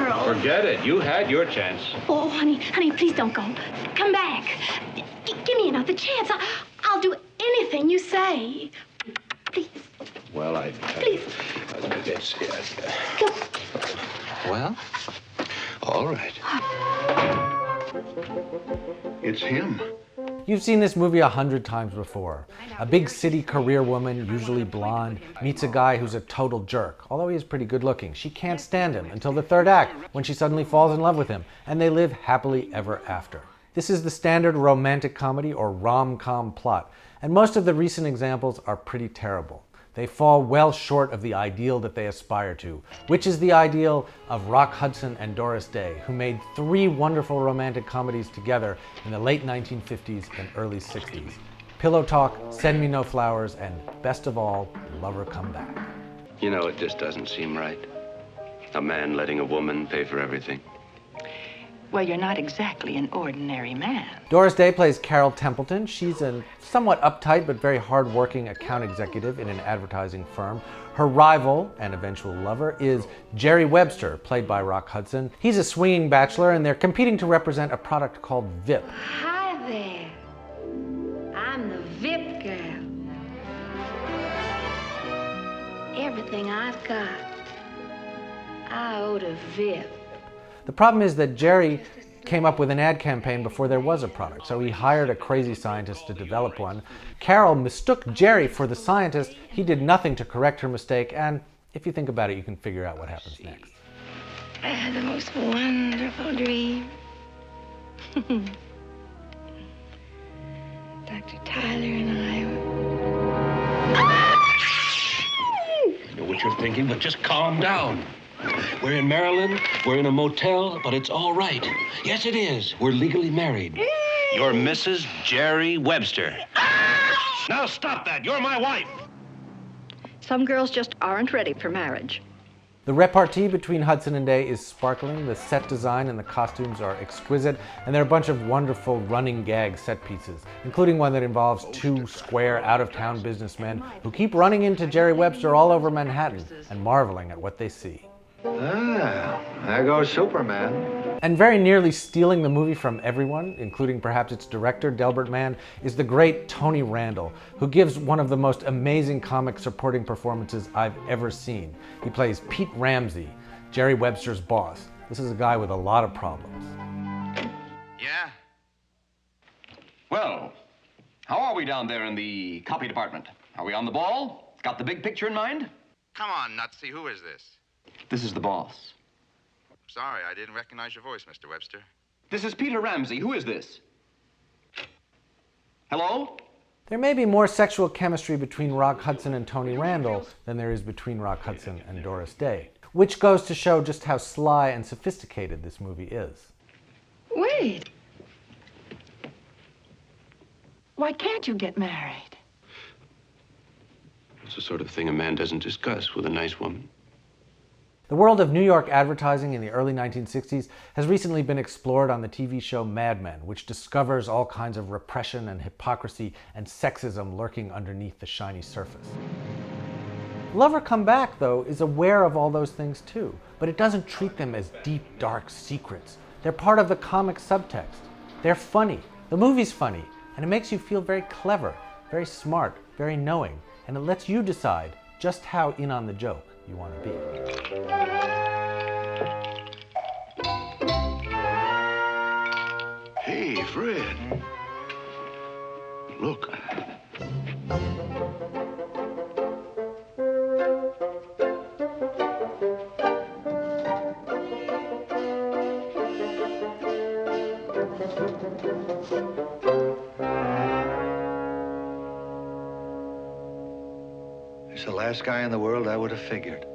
girl. Forget it. You had your chance. Oh, honey, please don't go. Come back. Give me another chance. I'll do anything you say. Please. Well, Please. I guess, yeah. Go. Well, all right. It's him. You've seen this movie 100 times before. A big city career woman, usually blonde, meets a guy who's a total jerk. Although he is pretty good looking, she can't stand him until the third act, when she suddenly falls in love with him, and they live happily ever after. This is the standard romantic comedy or rom-com plot, and most of the recent examples are pretty terrible. They fall well short of the ideal that they aspire to, which is the ideal of Rock Hudson and Doris Day, who made 3 wonderful romantic comedies together in the late 1950s and early 60s. Pillow Talk, Send Me No Flowers, and best of all, Lover Come Back. You know, it just doesn't seem right. A man letting a woman pay for everything. Well, you're not exactly an ordinary man. Doris Day plays Carol Templeton. She's a somewhat uptight but very hard-working account executive in an advertising firm. Her rival and eventual lover is Jerry Webster, played by Rock Hudson. He's a swinging bachelor, and they're competing to represent a product called VIP. Hi there. I'm the VIP girl. Everything I've got, I owe to VIP. The problem is that Jerry came up with an ad campaign before there was a product, so he hired a crazy scientist to develop one. Carol mistook Jerry for the scientist. He did nothing to correct her mistake, and if you think about it, you can figure out what happens next. I had the most wonderful dream. Dr. Tyler and I I know what you're thinking, but just calm down. We're in Maryland, we're in a motel, but it's all right. Yes, it is. We're legally married. You're Mrs. Jerry Webster. Now stop that. You're my wife. Some girls just aren't ready for marriage. The repartee between Hudson and Day is sparkling. The set design and the costumes are exquisite, and there are a bunch of wonderful running gag set pieces, including one that involves 2 square, out-of-town businessmen who keep running into Jerry Webster all over Manhattan and marveling at what they see. Ah, there goes Superman. And very nearly stealing the movie from everyone, including perhaps its director, Delbert Mann, is the great Tony Randall, who gives one of the most amazing comic supporting performances I've ever seen. He plays Pete Ramsey, Jerry Webster's boss. This is a guy with a lot of problems. Yeah? Well, how are we down there in the copy department? Are we on the ball? Got the big picture in mind? Come on, Nutsy, who is this? This is the boss. Sorry, I didn't recognize your voice, Mr. Webster. This is Peter Ramsey. Who is this? Hello? There may be more sexual chemistry between Rock Hudson and Tony Randall than there is between Rock Hudson and Doris Day, which goes to show just how sly and sophisticated this movie is. Wait. Why can't you get married? It's the sort of thing a man doesn't discuss with a nice woman. The world of New York advertising in the early 1960s has recently been explored on the TV show Mad Men, which discovers all kinds of repression and hypocrisy and sexism lurking underneath the shiny surface. Lover Come Back, though, is aware of all those things too, but it doesn't treat them as deep, dark secrets. They're part of the comic subtext. They're funny. The movie's funny, and it makes you feel very clever, very smart, very knowing, and it lets you decide just how in on the joke you want to be. Hey, Fred. Look. He's the last guy in the world I would have figured.